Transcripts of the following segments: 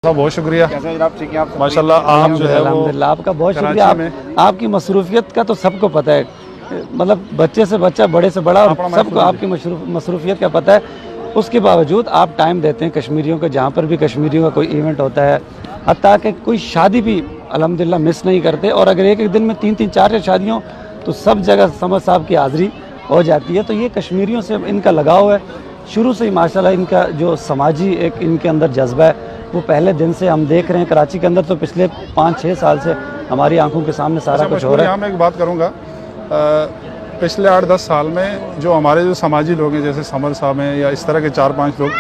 बहुत शुक्रिया। माशाल्लाह आप जो है वो अल्हम्दुलिल्लाह, आपका बहुत शुक्रिया। आपकी मसरूफियत का तो सबको पता है, मतलब बच्चे से बच्चा, बड़े से बड़ा, और सबको आपकी मसरूफियत का पता है। उसके बावजूद आप टाइम देते हैं कश्मीरियों को, जहाँ पर भी कश्मीरियों का कोई इवेंट होता है, हत्ता कि कोई शादी भी अल्हम्दुलिल्लाह मिस नहीं करते। और अगर एक एक दिन में 3-3 4-4 शादियों, तो सब जगह समद साहब की हाज़िरी हो जाती है। तो ये कश्मीरियों से इनका लगाव है शुरू से ही माशाल्लाह। इनका जो समाजी एक इनके अंदर जज्बा है, वो पहले दिन से हम देख रहे हैं। कराची के अंदर तो पिछले 5-6 साल से हमारी आंखों के सामने सारा कुछ हो रहा है। यहाँ मैं एक बात करूँगा, पिछले 8-10 साल में जो हमारे जो समाजी लोग हैं, जैसे समर साहब हैं या इस तरह के 4-5 लोग,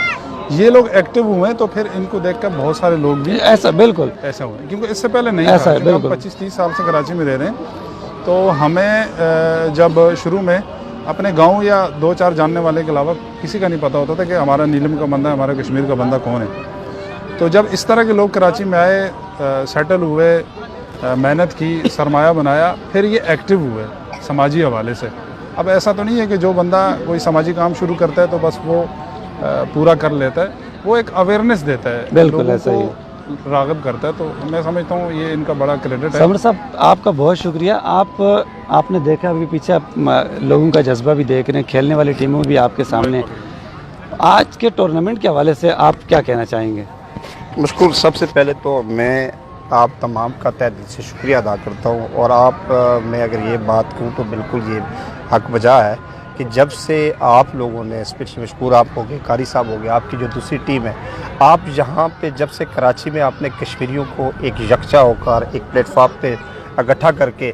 ये लोग एक्टिव हुए हैं, तो फिर इनको देखकर बहुत सारे लोग भी ऐसा बिल्कुल ऐसा हुए, क्योंकि इससे पहले नहीं ऐसा था। है, बिल्कुल। 25-30 साल से कराची में रह रहे हैं, तो हमें जब शुरू में अपने गांव या 2-4 जानने वाले के अलावा किसी का नहीं पता होता था कि हमारा नीलम का बंदा, हमारा कश्मीर का बंदा कौन है। तो जब इस तरह के लोग कराची में आए, सेटल हुए, मेहनत की, सरमाया बनाया, फिर ये एक्टिव हुए समाजी हवाले से। अब ऐसा तो नहीं है कि जो बंदा कोई समाजी काम शुरू करता है तो बस वो पूरा कर लेता है, वो एक अवेयरनेस देता है, बिल्कुल ऐसा ही राग़िब करता है। तो मैं समझता हूँ ये इनका बड़ा क्रेडिट है। समर साहब, आपका बहुत शुक्रिया। आपने देखा अभी पीछे, आप लोगों का जज्बा भी देख रहे हैं, खेलने वाली टीमों भी आपके सामने। आज के टूर्नामेंट के हवाले से आप क्या कहना चाहेंगे? मुश्किल, सबसे पहले तो मैं आप तमाम का तहे दिल से शुक्रिया अदा करता हूँ। और आप मैं अगर ये बात कहूँ तो बिल्कुल ये हक बजा है कि जब से आप लोगों ने, स्पेशली मशकूर आप हो गए, कारी साहब हो गए, आपकी जो दूसरी टीम है, आप यहाँ पे जब से कराची में आपने कश्मीरियों को एक यकजा होकर एक प्लेटफॉर्म पे इकट्ठा करके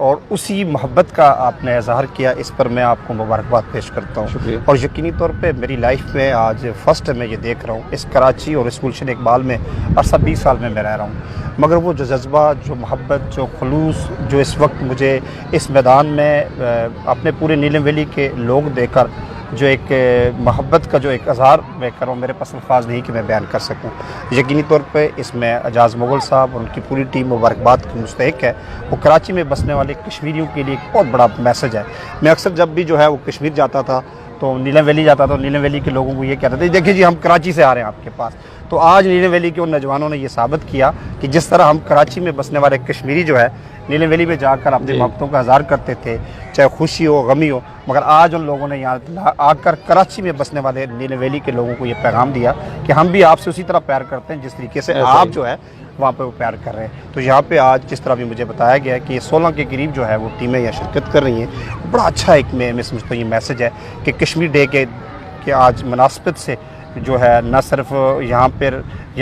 और उसी मोहब्बत का आपने इजहार किया, इस पर मैं आपको मुबारकबाद पेश करता हूँ। और यकीनी तौर पे मेरी लाइफ में आज फ़र्स्ट मैं ये देख रहा हूँ, इस कराची और इस गुलशन इकबाल में अरसा 20 साल में मैं रह रहा हूँ, मगर वो जो जज्बा, जो मोहब्बत, जो खुलूस, जो इस वक्त मुझे इस मैदान में अपने पूरे नीलम वैली के लोग देकर जो एक मोहब्बत का जो एक इज़हार मैं कर रहा हूँ, मेरे पास अल्फाज नहीं कि मैं बयान कर सकूँ। यकीनी तौर पे इसमें एजाज़ मुग़ल साहब और उनकी पूरी टीम मुबारकबाद की मुस्तहिक़ है। वो कराची में बसने वाले कश्मीरियों के लिए एक बहुत बड़ा मैसेज है। मैं अक्सर जब भी जो है वो कश्मीर जाता था तो नीलम वैली जाता था, नीलम वैली के लोगों को ये कहते थे, देखिए जी हम कराची से आ रहे हैं आपके पास। तो आज नीलम वैली के उन नौजवानों ने ये साबित किया कि जिस तरह हम कराची में बसने वाले कश्मीरी जो है नीलम वैली में जाकर अपनी मोहब्बतों का इज़हार करते थे, चाहे खुशी हो, गमी हो, मगर आज उन लोगों ने यहाँ आकर कराची में बसने वाले नीलम वैली के लोगों को ये पैगाम दिया कि हम भी आपसे उसी तरह प्यार करते हैं जिस तरीके से आप जो है वहाँ पे वो प्यार कर रहे हैं। तो यहाँ पे आज जिस तरह भी मुझे बताया गया है कि 16 के करीब जो है वो टीमें यहाँ शिरकत कर रही हैं, बड़ा अच्छा एक मैं समझता हूँ ये मैसेज है कि कश्मीर डे के आज मुनासबत से जो है न सिर्फ यहाँ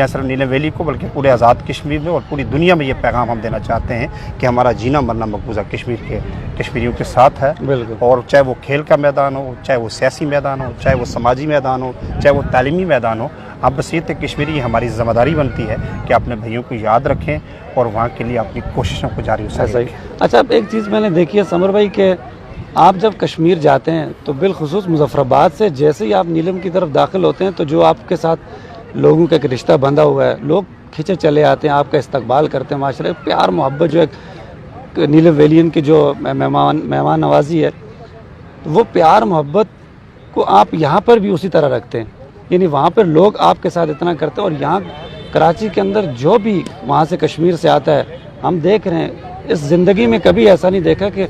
सिर्फ नीलम वैली को बल्कि पूरे आज़ाद कश्मीर में और पूरी दुनिया में ये पैगाम हम देना चाहते हैं कि हमारा जीना मरना मकबूजा कश्मीरियों के साथ है। और चाहे वो खेल का मैदान हो, चाहे वो सियासी मैदान हो, चाहे वो समाजी मैदान हो, चाहे वो तालीमी मैदान हो, अब बसीत कश्मीरी हमारी ज़िम्मेदारी बनती है कि अपने भाइयों को याद रखें और वहाँ के लिए अपनी कोशिशों को जारी रखें। अच्छा, एक चीज़ मैंने देखी है समर भाई के, आप जब कश्मीर जाते हैं तो बिलखुसूस मुजफ्फराबाद से जैसे ही आप नीलम की तरफ दाखिल होते हैं तो जो आपके साथ लोगों का एक रिश्ता बंधा हुआ है, लोग खिंचे चले आते हैं, आपका इस्तकबाल करते हैं, माशाल्लाह प्यार मोहब्बत जो एक नीलम वैलियन की जो मेहमान नवाजी है, वो प्यार मोहब्बत को आप यहाँ पर भी उसी तरह रखते हैं। यानी वहाँ पर लोग आपके साथ इतना करते हैं, और यहाँ कराची के अंदर जो भी वहाँ से कश्मीर से आता है, हम देख रहे हैं इस ज़िंदगी में कभी ऐसा नहीं देखा कि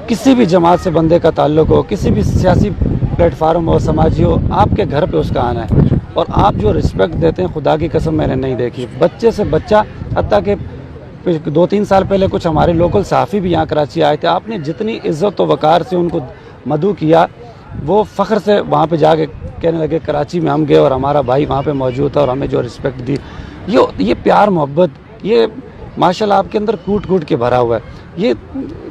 किसी भी जमात से बंदे का ताल्लुक़ हो, किसी भी सियासी प्लेटफार्म हो, समाजी हो, आपके घर पे उसका आना है। और आप जो रिस्पेक्ट देते हैं, खुदा की कसम मैंने नहीं देखी, बच्चे से बच्चा, हत्ता कि 2-3 साल पहले कुछ हमारे लोकल सहाफ़ी भी यहाँ कराची आए थे, आपने जितनी इज़्ज़त व वक़ार से उनको मदू किया, वो फ़ख्र से वहाँ पे जाके कहने लगे कराची में हम गए और हमारा भाई वहाँ पे मौजूद था और हमें जो रिस्पेक्ट दी। ये प्यार मोहब्बत, ये माशाल्लाह आपके अंदर कूट कूट के भरा हुआ है। ये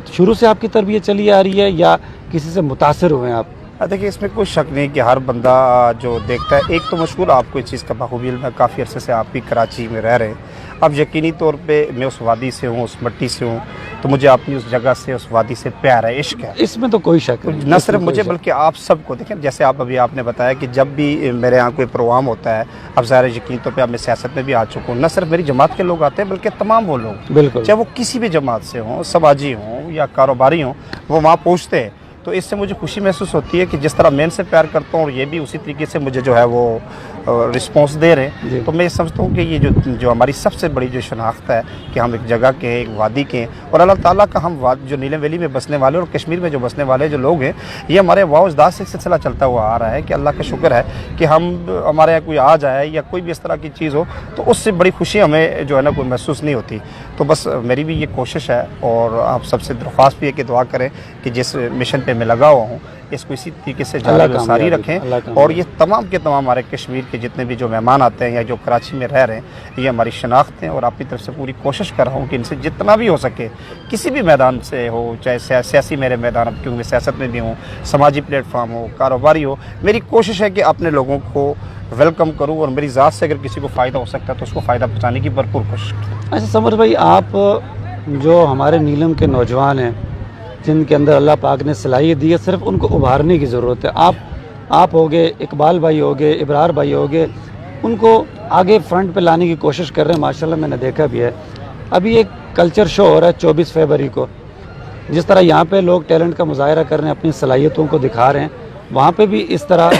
शुरू से आपकी तरबियत चली आ रही है या किसी से मुतासिर हुए हैं आप? देखिए, इसमें कोई शक नहीं कि हर बंदा जो देखता है, एक तो मशहूर आपको इस चीज़ का बखूबी इल्म है, काफ़ी अरसे से आप भी कराची में रह रहे हैं। अब यकीनी तौर पे मैं उस वादी से हूँ, उस मट्टी से हूँ, तो मुझे अपनी उस जगह से, उस वादी से प्यार है, इश्क है। इसमें तो कोई शक नहीं, न सिर्फ मुझे बल्कि आप सबको। देखें, जैसे आपने बताया कि जब भी मेरे यहाँ कोई प्रोग्राम होता है, अब ज़ाहिर यकीनी तौर पर अब मैं सियासत में भी आ चुका हूँ, न सिर्फ मेरी जमात के लोग आते हैं बल्कि तमाम वो लोग, बिल्कुल, चाहे वो किसी भी जमात से हों, समाजी हों या कारोबारी हों, वो वहाँ पहुँचते हैं। तो इससे मुझे खुशी महसूस होती है कि जिस तरह मैं इनसे प्यार करता हूँ और ये भी उसी तरीके से मुझे जो है वो रिस्पॉन्स दे रहे जी। हैं, तो मैं समझता हूँ कि ये जो हमारी सबसे बड़ी जो शनाख्त है कि हम एक जगह के हैं, एक वादी के हैं, और अल्लाह ताला का हम जो नीलम वैली में बसने वाले और कश्मीर में जो बसने वाले जो लोग हैं, ये हमारे वाउजदाद से सिलसिला चलता हुआ आ रहा है कि अल्लाह का शुक्र है कि हम हमारे यहाँ कोई आ जाए या कोई भी इस तरह की चीज़ हो तो उससे बड़ी खुशी हमें जो है ना कोई महसूस नहीं होती। तो बस मेरी भी ये कोशिश है और आप सबसे दरख्वास्त भी है कि दुआ करें कि जिस मिशन पे मैं लगा हुआ हूँ इसको इसी तरीके से अल्लाह जारी व सारी रखें, और ये तमाम के तमाम हमारे कश्मीर के जितने भी जो मेहमान आते हैं या जो कराची में रह रहे हैं, ये हमारी शनाख्त हैं और अपनी तरफ से पूरी कोशिश कर रहा हूँ कि इनसे जितना भी हो सके किसी भी मैदान से हो, चाहे सियासी मेरे मैदान, अब क्योंकि मैं सियासत में भी हूँ, समाजी प्लेटफार्म हो, कारोबारी हो, मेरी कोशिश है कि अपने लोगों को वेलकम करूँ और मेरी ज़ात से अगर किसी को फ़ायदा हो सकता है तो उसको फ़ायदा पहुँचाने की भरपूर कोशिश करूँ। अच्छा समर भाई, आप जो हमारे नीलम के नौजवान हैं जिनके अंदर अल्लाह पाक ने सलाहियत दी है, सिर्फ उनको उभारने की ज़रूरत है। आप हो गए, इकबाल भाई हो गए, इब्रार भाई हो गए, उनको आगे फ्रंट पे लाने की कोशिश कर रहे हैं। माशाल्लाह मैंने देखा भी है। अभी एक कल्चर शो हो रहा है 24 फरवरी को, जिस तरह यहाँ पे लोग टैलेंट का मुजाहरा कर रहे हैं, अपनी सलाहियतों को दिखा रहे हैं, वहाँ पे भी इस तरह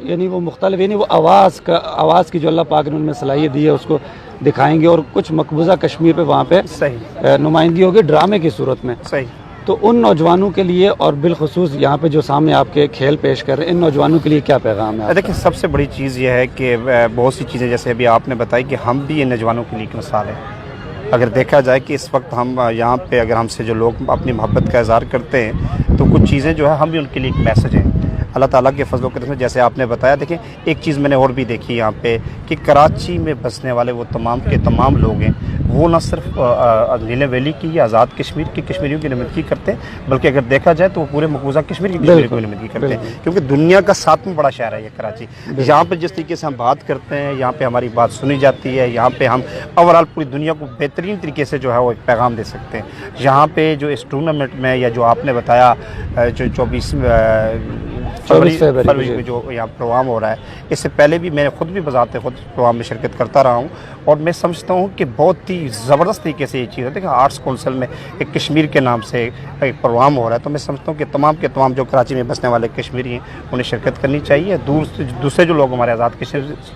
यानी वो मुख्तलिफ, यानी वो आवाज़ की जो अल्लाह पाक ने उनमें सलाहियत दी है उसको दिखाएंगे, और कुछ मकबूजा कश्मीर पे वहाँ पे सही नुमाइंदगी होगी ड्रामे की सूरत में। सही। तो उन नौजवानों के लिए और बिलखुसूस यहाँ पे जो सामने आपके खेल पेश कर रहे हैं, इन नौजवानों के लिए क्या पैगाम है? देखिए, सबसे बड़ी चीज़ यह है कि बहुत सी चीज़ें जैसे अभी आपने बताई कि हम भी इन नौजवानों के लिए एक मिसाल है। अगर देखा जाए कि इस वक्त हम यहाँ पे अगर हमसे जो लोग अपनी मोहब्बत का इज़हार करते हैं तो कुछ चीज़ें जो है हम भी उनके लिए एक मैसेज हैं अल्लाह ताला के फजल करम से। जैसे आपने बताया, देखिए एक चीज़ मैंने और भी देखी यहाँ पे कि कराची में बसने वाले वो तमाम के तमाम लोग हैं, वो न सिर्फ नीलम वैली की या आज़ाद कश्मीर की कश्मीरियों की नुमाइंदगी करते हैं, बल्कि अगर देखा जाए तो वो पूरे मकबूजा कश्मीर की कश्मीरियों की नुमाइंदगी करते हैं, क्योंकि दुनिया का 7वां बड़ा शहर है ये कराची। यहाँ पर जिस तरीके से हम बात करते हैं, यहाँ पे हमारी बात सुनी जाती है, यहाँ पे हम ओवरऑल पूरी दुनिया को बेहतरीन तरीके से जो है वो एक पैगाम दे सकते हैं। यहाँ पे जो इस टूर्नामेंट में या जो आपने बताया जो 24 फरवरी में जो यहाँ प्रोग्राम हो रहा है, इससे पहले भी मैं खुद भी बजाते खुद प्रोग्राम में शिरकत करता रहा हूँ, और मैं समझता हूँ कि बहुत ही ज़बरदस्त तरीके से ये चीज़ है। देखिए, आर्ट्स काउंसिल में एक कश्मीर के नाम से एक प्रोग्राम हो रहा है, तो मैं समझता हूँ कि तमाम के तमाम जो कराची में बसने वाले कश्मीरी हैं उन्हें शिरकत करनी चाहिए। दूसरे जो लोग हमारे आज़ाद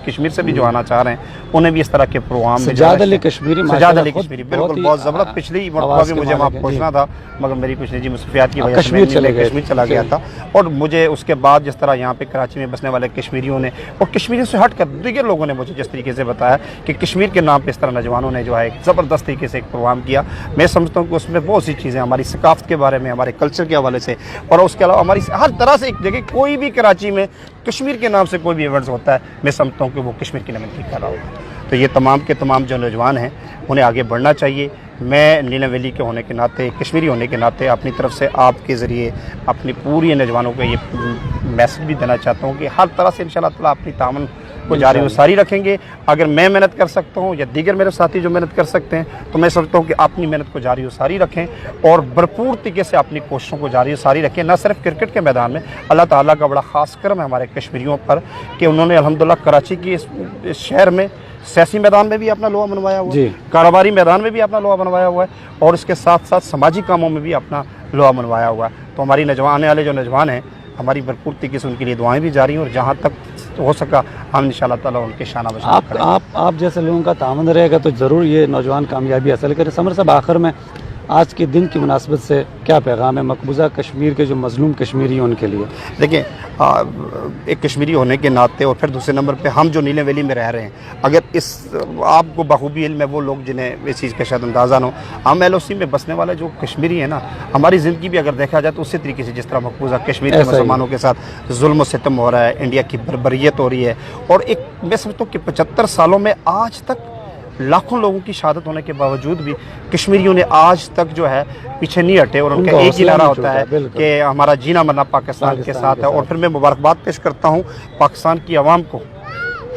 कश्मीर से भी जो आना चाह रहे हैं उन्हें भी इस तरह के प्रोग्राम में सजाद अली कश्मीरी बिल्कुल बहुत ज़बरदस्त। पिछली मरतबा भी मुझे वहाँ पहुँचना था, मगर मेरी कुछ निजी मसरूफियात की वजह से कश्मीर चला गया था, और मुझे उसके बाद जिस तरह यहाँ पे कराची में बसने वाले कश्मीरियों ने और कश्मीरियों से हट कर दीगर लोगों ने मुझे जिस तरीके से बताया कि कश्मीर के नाम पे इस तरह नौजवानों ने जो है एक ज़बरदस्त तरीके से एक प्रोग्राम किया, मैं समझता हूँ कि उसमें बहुत सी चीज़ें हमारी सकाफ़त के बारे में, हमारे कल्चर के हवाले से, और उसके अलावा हमारी हर तरह से एक जगह कोई भी कराची में कश्मीर के नाम से कोई भी इवेंट्स होता है, मैं समझता हूँ कि वो कश्मीर की नुमाइंदगी कर रहा होगा। तो ये तमाम के तमाम जो नौजवान हैं उन्हें आगे बढ़ना चाहिए। मैं नीलम वैली के होने के नाते, कश्मीरी होने के नाते अपनी तरफ से आपके ज़रिए अपनी पूरी नौजवानों को ये मैसेज भी देना चाहता हूँ कि हर तरह से इंशाअल्लाह ताला अपनी तामन को जारी व सारी रखेंगे। अगर मैं मेहनत कर सकता हूँ या दीगर मेरे साथी जो मेहनत कर सकते हैं, तो मैं समझता हूँ कि अपनी मेहनत को जारी व सारी रखें और भरपूर तरीके से अपनी कोशिशों को जारी व सारी रखें। न सिर्फ क्रिकेट के मैदान में, अल्लाह ताला का बड़ा ख़ास करम है हमारे कश्मीरियों पर कि उन्होंने अल्हम्दुलिल्लाह कराची की इस शहर में सियासी मैदान में भी अपना लोहा मनवाया हुआ है, कारोबारी मैदान में भी अपना लोहा मनवाया हुआ है, और इसके साथ साथ समाजी कामों में भी अपना लोहा मनवाया हुआ है। तो हमारी आने वाले जो नौजवान हैं, हमारी भरपूर तरीके से उनके लिए दुआएं भी जारी हैं, और जहाँ तक हो सका हम इंशाअल्लाह ताला उनके शाना बशाना करेंगे। आप जैसे लोगों का तामन रहेगा तो ज़रूर ये नौजवान कामयाबी हासिल करें। समर साहब, आखिर में आज के दिन की मुनासबत से क्या पैगाम है मकबूजा कश्मीर के जो मजलूम कश्मीरी हैं उनके लिए? देखिए, एक कश्मीरी होने के नाते और फिर दूसरे नंबर पे हम जो नीलम वैली में रह रहे हैं, अगर इस आपको बखूबी इल्म है, वो लोग जिन्हें इस चीज़ का शायद अंदाज़ा न हो, हम LOC में बसने वाले जो कश्मीरी हैं ना, हमारी ज़िंदगी भी अगर देखा जाए तो उसी तरीके से जिस तरह मकबूजा कश्मीर के मुसलमानों के साथ जुल्म सितम हो रहा है, इंडिया की बर्बरियत हो रही है, और एक मैं समझता हूँ कि 75 सालों में आज तक लाखों लोगों की शहादत होने के बावजूद भी कश्मीरियों ने आज तक जो है पीछे नहीं हटे, और उनका एक ही नारा होता है कि हमारा जीना मरना पाकिस्तान के साथ है। और फिर मैं मुबारकबाद पेश करता हूँ पाकिस्तान की आवाम को,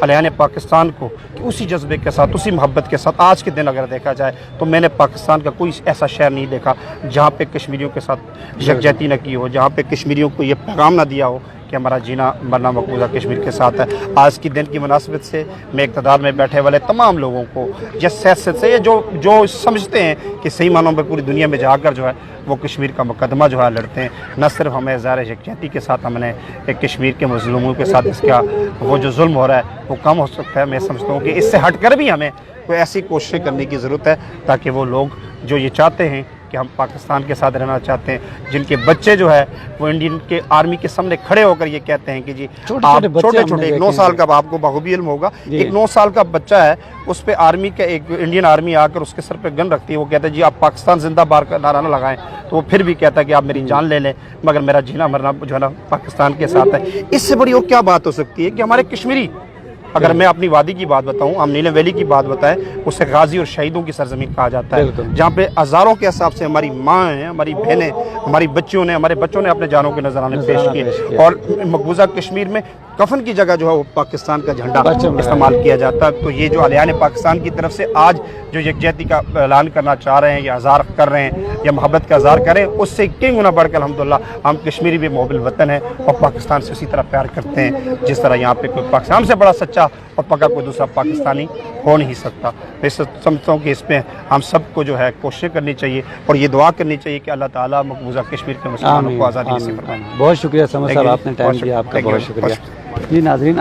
अहले पाकिस्तान को, कि उसी जज्बे के साथ, उसी मोहब्बत के साथ आज के दिन अगर देखा जाए तो मैंने पाकिस्तान का कोई ऐसा शहर नहीं देखा जहाँ पे कश्मीरियों के साथ यकजहती न की हो, जहाँ पे कश्मीरियों को ये पैगाम ना दिया हो कि हमारा जीना मरना मकबूजा कश्मीर के साथ है। आज की दिन की मुनासिबत से मैं इक़्तिदार में बैठे वाले तमाम लोगों को जिस हैसियत से जो समझते हैं कि सही मानों में पूरी दुनिया में जाकर जो है वो कश्मीर का मुकदमा जो है लड़ते हैं, न सिर्फ हमें ज़ाहिर यकजहती के साथ हमने एक कश्मीर के मज़लूमों के साथ इसका वो जो जुल्म हो रहा है वो कम हो सकता है। मैं समझता हूँ कि इससे हटकर भी हमें कोई ऐसी कोशिशें करने की ज़रूरत है ताकि वो लोग जो ये चाहते हैं कि हम पाकिस्तान के साथ रहना चाहते हैं, जिनके बच्चे जो है वो इंडियन के आर्मी के सामने खड़े होकर ये कहते हैं कि जी आप छोटे 9 साल का, आपको बखूबी इल्म होगा, एक 9 साल का बच्चा है, उस पे आर्मी का एक इंडियन आर्मी आकर उसके सर पे गन रखती है, वो कहता है जी आप पाकिस्तान जिंदाबाद का नारा ना लगाएं, तो वो फिर भी कहता है कि आप मेरी जान ले लें मगर मेरा जीना मरना जो है ना पाकिस्तान के साथ है। इससे बड़ी और क्या बात हो सकती है कि हमारे कश्मीरी, अगर मैं अपनी वादी की बात बताऊं, हम नीलम वैली की बात बताएं, उसे गाजी और शहीदों की सरजमीन कहा जाता है, जहाँ पे हज़ारों के हिसाब से हमारी माँ हैं, हमारी बहनें, हमारे बच्चों ने अपने जानों के नजराने पेश किए। और मकबूजा कश्मीर में कफन की जगह जो है वो पाकिस्तान का झंडा इस्तेमाल किया जाता है। तो ये जो अलियान पाकिस्तान की तरफ से आज जो यकजहती का ऐलान करना चाह रहे हैं या इज़हार कर रहे हैं या मोहब्बत का इज़हार करें, उससे कई गुना बढ़कर अल्हम्दुलिल्लाह हम कश्मीरी भी मोबिल वतन हैं और पाकिस्तान से उसी तरह प्यार करते हैं जिस तरह यहाँ पे कोई पाकिस्तान से बड़ा सच्चा और पक्का कोई दूसरा पाकिस्तानी हो नहीं सकता। मैं समझता हूँ कि इस पर हम सबको जो है कोशिश करनी चाहिए और ये दुआ करनी चाहिए कि अल्लाह ताला मकबूजा कश्मीर के मुसलमानों को आज़ादी नसीब फरमाए। बहुत शुक्रिया समर साहब, आपने टाइम दिया, आपका बहुत शुक्रिया। जी नाज़रीन।